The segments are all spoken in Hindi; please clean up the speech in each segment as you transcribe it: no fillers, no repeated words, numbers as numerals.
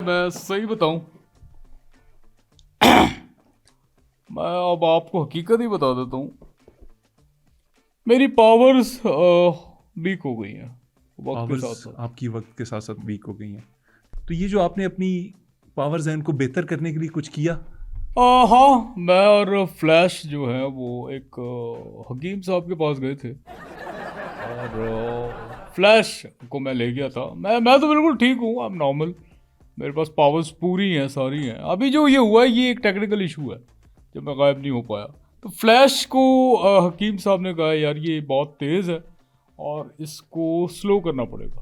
मैं सही बताऊं, मैं अब आपको हकीकत ही बता देता हूँ। मेरी पावर्स वीक हो गई हैं वक्त के साथ पावर्स साथ। आपकी वक्त के साथ साथ वीक हो गई हैं। तो ये जो आपने अपनी पावर्स हैं इनको बेहतर करने के लिए कुछ किया? हाँ, मैं और फ्लैश जो है वो एक हकीम साहब के पास गए थे और फ्लैश को मैं ले गया था। मैं तो बिल्कुल ठीक हूँ, आई एम नॉर्मल। मेरे पास पावर्स पूरी हैं, सारी हैं। अभी जो ये हुआ है ये एक टेक्निकल इशू है, जब मैं गायब नहीं हो पाया तो फ्लैश को हकीम साहब ने कहा यार ये बहुत तेज़ है और इसको स्लो करना पड़ेगा।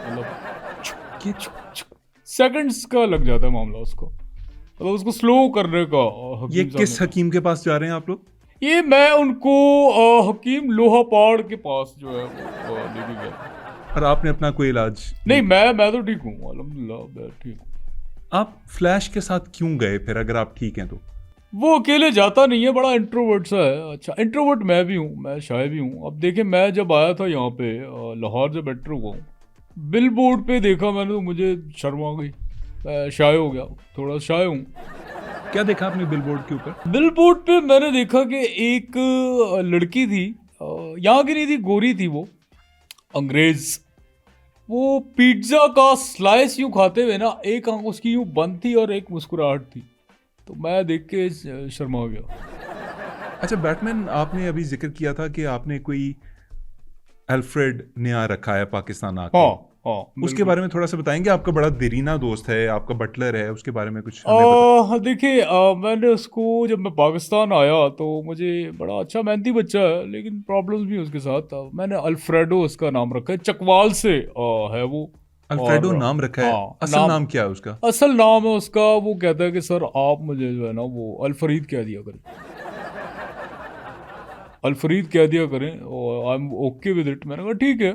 मतलब सेकंड्स का लग जाता है मामला उसको, मतलब उसको स्लो करने का ये हकीम साहब ने किस कहा। हकीम के पास जा रहे हैं आप लोग? ये मैं उनको हकीम लोहा पहाड़ के पास जो है वो लेके गया था। और आपने अपना कोई इलाज नहीं, मैं तो ठीक हूँ, अल्हम्दुलिल्लाह मैं ठीक हूँ। आप फ्लैश के साथ क्यों गए फिर, अगर आप ठीक हैं तो? वो अकेले जाता नहीं है, बड़ा इंट्रोवर्ट सा है। अच्छा, इंट्रोवर्ट मैं भी हूँ, मैं शाय भी हूँ। अब देखिए, मैं जब आया था यहाँ पे लाहौर जब एंटर हुआ हूँ, बिल बोर्ड पे देखा मैंने तो मुझे शर्म आ गई, मैं शाय हो गया, थोड़ा शाय हूँ। क्या देखा आपने बिलबोर्ड के ऊपर? बिल बोर्ड पे मैंने देखा कि एक लड़की थी, यहाँ की नहीं थी, गोरी थी वो, अंग्रेज। वो पिज्जा का स्लाइस यूं खाते हुए ना, एक आंख उसकी यूं बंद थी और एक मुस्कुराहट थी, तो मैं देख के शर्मा गया। अच्छा, बैटमैन आपने अभी जिक्र किया था कि आपने कोई अल्फ्रेड नया रखा है पाकिस्तान आके। हाँ, हाँ, उसके बिल्कुल। बारे में थोड़ा सा बताएंगे? आपका बड़ा देरीना दोस्त है, आपका बटलर है, उसके बारे में कुछ हमें बता। देखिए, मैंने उसको, जब मैं पाकिस्तान आया तो मुझे बड़ा अच्छा मेहनती बच्चा है, लेकिन प्रॉब्लम्स भी उसके साथ। मैंने अल्फ्रेडो उसका नाम रखा है, चकवाल से है वो। अल्फ्रेडो और नाम रखा है? हाँ, असल नाम क्या है उसका? असल नाम है उसका, वो कहता है कि सर आप मुझे जो है ना वो अल्फरीद कह दिया करें, अल्फरीद कह दिया करें, और I am okay with it. मैंने कहा ठीक है।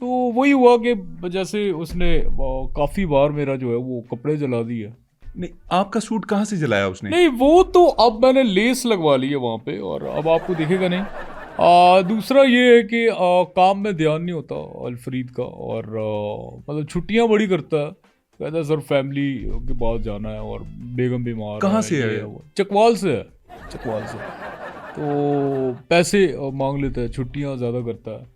तो वही हुआ कि जैसे उसने काफ़ी बार मेरा जो है वो कपड़े जला दिए। नहीं, आपका सूट कहाँ से जलाया उसने? नहीं, वो तो अब मैंने लेस लगवा ली है वहाँ पे, और अब आपको दिखेगा नहीं। दूसरा ये है कि काम में ध्यान नहीं होता अल्फरीद का, और मतलब छुट्टियाँ बड़ी करता है। कहता है सर फैमिली के पास जाना है और बेगम बीमार कहाँ है, से ये है? है वो। चकवाल से है, चकवाल से। तो पैसे मांग लेता है, छुट्टियाँ ज़्यादा करता है।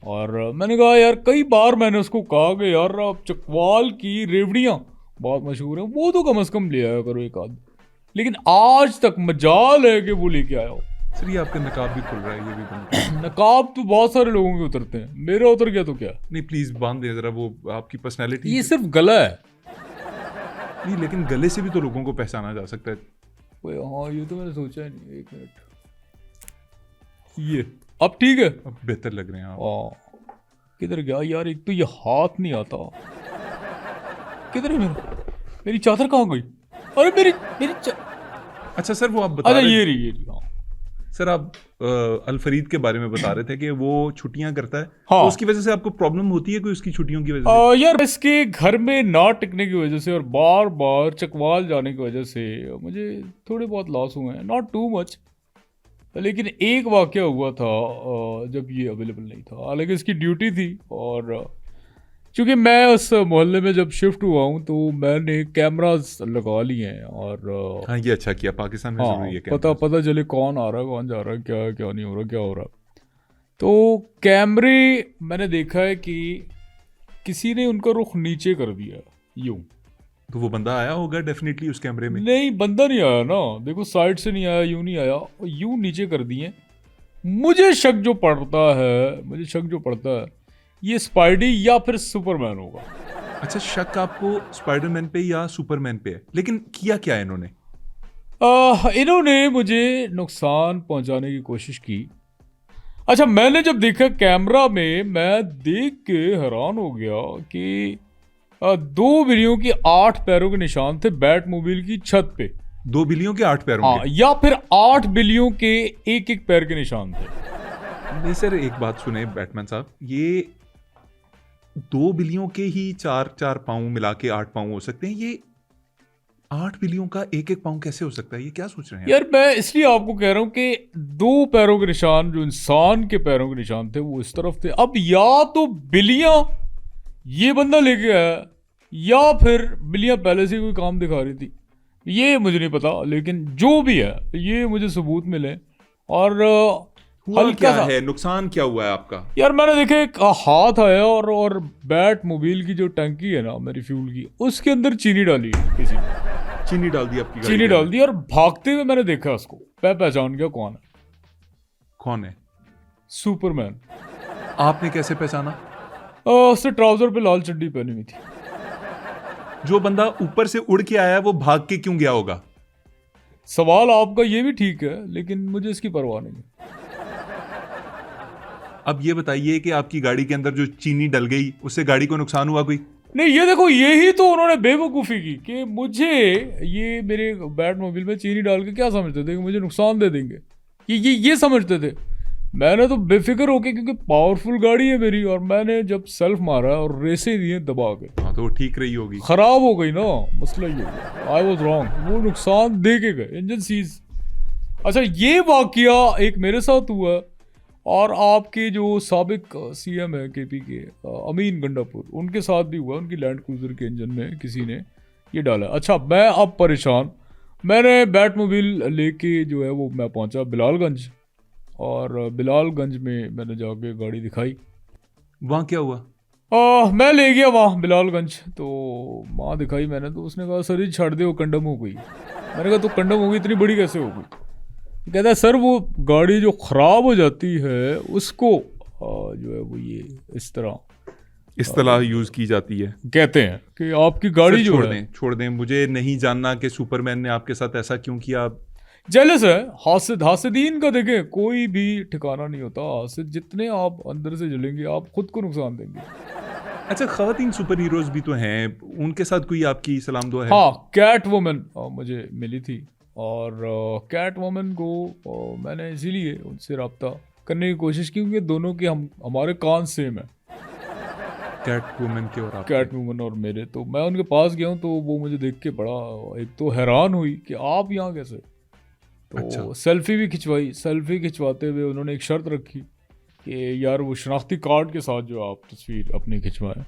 और मैंने कहा यार, कई बार मैंने उसको कहा कि यार आप चकवाल की रेवड़ियाँ बहुत मशहूर हैं, वो तो कम से कम ले आया करो एक आध। लेकिन आज तक मजाल है कि वो लेके आया हो। सर, ये आपका नकाब भी खुल रहा है, ये भी बंद करें। नकाब तो बहुत सारे लोगों के उतरते हैं, मेरा उतर गया तो क्या। नहीं प्लीज बांध दें जरा, वो आपकी पर्सनैलिटी। ये सिर्फ गला है। नहीं, लेकिन गले से भी तो लोगों को पहचाना जा सकता है। हाँ, ये तो मैंने सोचा ही नहीं। एक मिनट, ये अब ठीक है। अब बेहतर लग रहे हैं आप। किधर गया यार, एक तो ये हाथ नहीं आता। किधर है मेरी चादर कहाँ गई? अरे मेरी मेरी अच्छा सर, वो आप बता अच्छा, रहे ये रही, ये रही। हाँ, सर, आप अल फरीद के बारे में बता रहे थे कि वो छुट्टियां करता है, हाँ। तो उसकी वजह से आपको प्रॉब्लम होती है कोई, उसकी छुट्टियों की वजह से? यार, इसके घर में ना टिकने की वजह से और बार बार चकवाल जाने की वजह से मुझे थोड़े बहुत लॉस हुए हैं, नॉट टू मच। लेकिन एक वाक़या हुआ था जब ये अवेलेबल नहीं था, हालांकि इसकी ड्यूटी थी। और चूंकि मैं उस मोहल्ले में जब शिफ्ट हुआ हूँ तो मैंने कैमरास लगा लिए हैं। और हाँ, ये अच्छा किया, पाकिस्तान में हाँ, जरूरी है पता कैमरास। पता चले कौन आ रहा है, कौन जा रहा है, क्या क्या नहीं हो रहा, क्या हो रहा है। तो कैमरे मैंने देखा है कि किसी ने उनका रुख नीचे कर दिया, यूं। तो वो बंदा आया होगा डेफिनेटली उस कैमरे में। नहीं, बंदा नहीं आया ना, देखो साइड से नहीं आया, यूं नहीं आया, यूं नीचे कर दिए। मुझे शक जो पड़ता है, ये स्पाइडी या फिर सुपरमैन होगा। अच्छा, शक आपको स्पाइडरमैन पे या सुपरमैन पे है, लेकिन किया क्या है इन्होंने? इन्होंने मुझे नुकसान पहुंचाने की कोशिश की। अच्छा, मैंने जब देखा कैमरा में, मैं देख के हैरान हो गया कि 2 बिल्लियों की 8 पैरों के निशान थे बैट मोबाइल की छत पे। 2 बिल्लियों के 8 पैरों हाँ, के? या फिर 8 बिल्लियों के एक एक पैर के निशान थे। नहीं सर, एक बात सुने बैटमैन साहब, ये 2 बिल्लियों के ही 4 पाँव मिला के 8 पाँव हो सकते हैं, ये 8 बिल्लियों का एक एक पाँव कैसे हो सकता है? ये क्या सोच रहे हैं आप? यार, मैं इसलिए आपको कह रहा हूं कि 2 पैरों के निशान जो इंसान के पैरों के निशान थे वो इस तरफ थे। अब या तो बिल्लियां ये बंदा लेके आया, या फिर बिल्लियाँ पहले से कोई काम दिखा रही थी, ये मुझे नहीं पता, लेकिन जो भी है ये मुझे सबूत मिले। और हुआ हल्का क्या सा है, नुकसान क्या हुआ है आपका? यार मैंने देखे एक हाथ आया और बैट मोबाइल की जो टंकी है ना मेरी फ्यूल की, उसके अंदर चीनी डाली किसी ने, चीनी डाल दी आपकी गाड़ी चीनी के डाल अंदर? दी और भागते हुए मैंने देखा उसको, मैं पहचान गया कौन है, कौन है? सुपरमैन। आपने कैसे पहचाना? उससे ट्राउजर पे लाल चड्डी पहनी हुई थी। जो बंदा ऊपर से उड़ के आया है वो भाग के क्यों गया होगा? सवाल आपका ये भी ठीक है, लेकिन मुझे इसकी परवाह नहीं है। अब ये बताइए कि आपकी गाड़ी के अंदर जो चीनी डल गई उससे गाड़ी को नुकसान हुआ कोई? नहीं, ये देखो, यही तो उन्होंने बेवकूफ़ी की कि मुझे ये मेरे बैट मोबाइल में चीनी डाल के क्या समझते थे कि मुझे नुकसान दे देंगे, ये समझते थे। मैंने तो बेफिक्र होके, क्योंकि पावरफुल गाड़ी है मेरी, और मैंने जब सेल्फ मारा और रेसे दिए दबा के, हाँ तो वो ठीक रही होगी। खराब हो गई ना, मसला ये हो गया। आई वॉज रॉन्ग, वो नुकसान दे के गए, इंजन सीज। अच्छा, ये वाकया एक मेरे साथ हुआ, और आपके जो साबिक सीएम है केपी के, अमीन गंडापुर, उनके साथ भी हुआ। उनकी लैंड क्रूजर के इंजन में किसी ने ये डाला। अच्छा, मैं अब परेशान, मैंने बैट मोबाइल लेके जो है वो मैं पहुंचा बिलालगंज, और बिलालगंज में मैंने जाके गाड़ी दिखाई। वहां क्या हुआ? मैं ले गया वहाँ बिलालगंज, तो वहाँ दिखाई मैंने, तो उसने कहा सर ये छाड़ दे, वो कंडम हो गई। मैंने कहा तो कंडम हो गई, इतनी बड़ी कैसे हो गई? कहता है सर वो गाड़ी जो ख़राब हो जाती है उसको जो है वो ये इस तरह यूज की जाती है। कहते हैं कि आपकी गाड़ी सर, जो है छोड़ दें, मुझे नहीं जानना कि सुपरमैन ने आपके साथ ऐसा क्यों किया। जेलस है। हासिदीन का देखें कोई भी ठिकाना नहीं होता। हासिद जितने आप अंदर से जलेंगे आप खुद को नुकसान देंगे। अच्छा, खवातीन सुपर हीरोज भी तो हैं, उनके साथ कोई आपकी सलाम दुआ है? हाँ, कैट वुमन मुझे मिली थी, और कैट वुमन को मैंने इसीलिए उनसे रब्ता करने की कोशिश की क्योंकि दोनों के हमारे कान सेम है, कैट वुमन के और आपके? कैट वुमन और मेरे। तो मैं उनके पास गया हूँ, तो वो मुझे देख के बड़ा, एक तो हैरान हुई कि आप यहाँ कैसे। तो अच्छा। सेल्फी भी खिंचवाई। सेल्फी खिंचवाते हुए उन्होंने एक शर्त रखी कि यार वो शनाख्ती कार्ड के साथ जो आप तस्वीर अपनी खिंचवाएं।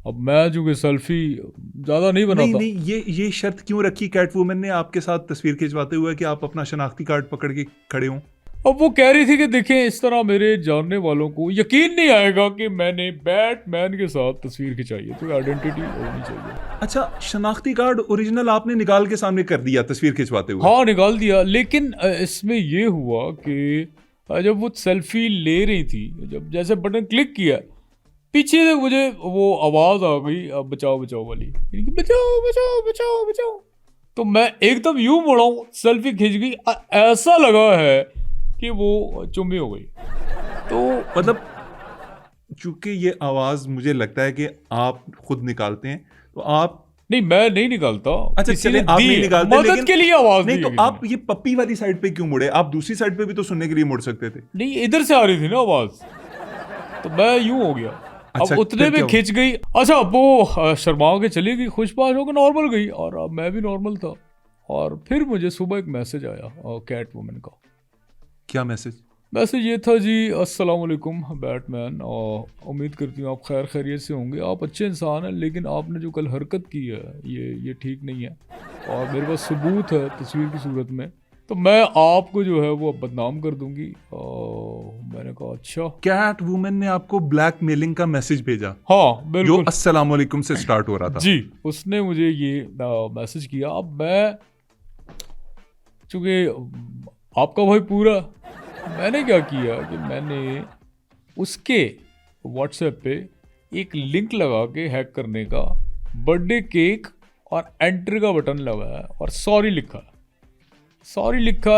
अब मैं चूँकि सेल्फी ज़्यादा नहीं बनाता। नहीं, ये शर्त क्यों रखी कैट वुमन ने आपके साथ तस्वीर खिंचवाते हुए कि आप अपना शनाख्ती कार्ड पकड़ के खड़े हों? अब वो कह रही थी कि देखें, इस तरह मेरे जानने वालों को यकीन नहीं आएगा कि मैंने बैटमैन के साथ तस्वीर खिंचाई है, तो आइडेंटिटी होनी चाहिए। अच्छा, शनाख्ती कार्ड ओरिजिनल आपने निकाल के सामने कर दिया तस्वीर खिंचवाते हुए? हाँ, निकाल दिया, लेकिन इसमें ये हुआ कि जब वो सेल्फी ले रही थी, जब जैसे बटन क्लिक किया, पीछे से मुझे वो आवाज़ आ गई, बचाओ बचाओ वाली, बचाओ बचाओ बचाओ बचाओ। तो मैं एकदम यूं मुड़ा हूँ, सेल्फी खिंच गई, ऐसा लगा है कि वो चुम्बी हो गई। तो मतलब चूंकि ये आवाज मुझे लगता है कि आप खुद निकालते हैं, तो आप... नहीं, मैं नहीं निकालता। अच्छा किसी चले, ने आप दी नहीं है, निकालते, मदद लेकिन के लिए आवाज नहीं, दी तो है किसी आप ने। ये पप्पी वाली साइड पे क्यों मुड़े? आप दूसरी साइड पे भी तो सुनने के लिए मुड़ सकते थे। नहीं, इधर से आ रही थी ना आवाज, तो मैं यूं हो गया। अच्छा, अब उतने फिर क्या में खिंच गई। अच्छा, वो शर्मा के चली गई, खुशबाश होकर नॉर्मल गई, और अब मैं भी नॉर्मल था। और फिर मुझे सुबह एक मैसेज आया कैट वुमन का। क्या मैसेज? मैसेज ये था जी, अस्सलाम वालेकुम बैटमैन, और उम्मीद करती हूँ आप खैर खैरियत से होंगे। आप अच्छे इंसान हैं, लेकिन आपने जो कल हरकत की है ये ठीक नहीं है, और मेरे पास सबूत है तस्वीर की सूरत में, तो मैं आपको जो है वो बदनाम कर दूंगी। मैंने कहा अच्छा। कैट वुमन ने आपको ब्लैकमेलिंग का मैसेज भेजा? हाँ जो बिल्कुल अस्सलाम वालेकुम से स्टार्ट हो रहा था? जी, उसने मुझे ये मैसेज किया। अब मैं चूँकि आपका भाई पूरा, मैंने क्या किया कि मैंने उसके व्हाट्सएप पे एक लिंक लगा के हैक करने का, बर्थडे केक और एंटर का बटन लगाया और सॉरी लिखा।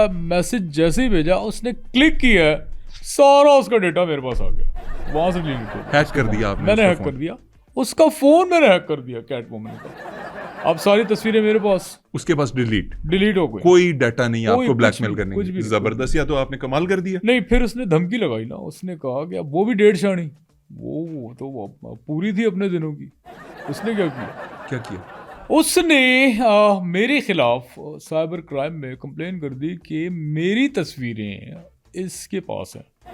मैसेज जैसे ही भेजा, उसने क्लिक किया, सारा उसका डेटा मेरे पास आ गया, वहां से डिलीट हो गया। हैक कर दिया आपने? मैंने हैक कर दिया उसका फोन, मैंने हैक कर दिया कैट वुमन का। अब सारी तस्वीरें मेरे पास, उसके पास डिलीट हो गई। कोई डाटा नहीं कोई आपको कुछ ब्लैकमेल भी, करने कुछ की? भी। जबरदस्त, या तो आपने कमाल कर दिया। नहीं, फिर उसने धमकी लगाई ना, उसने कहा कि अब वो भी 1.5 शानी, वो तो वो पूरी थी अपने दिनों की। उसने क्या किया? उसने मेरे खिलाफ साइबर क्राइम में कंप्लेन कर दी कि मेरी तस्वीरें इसके पास हैं,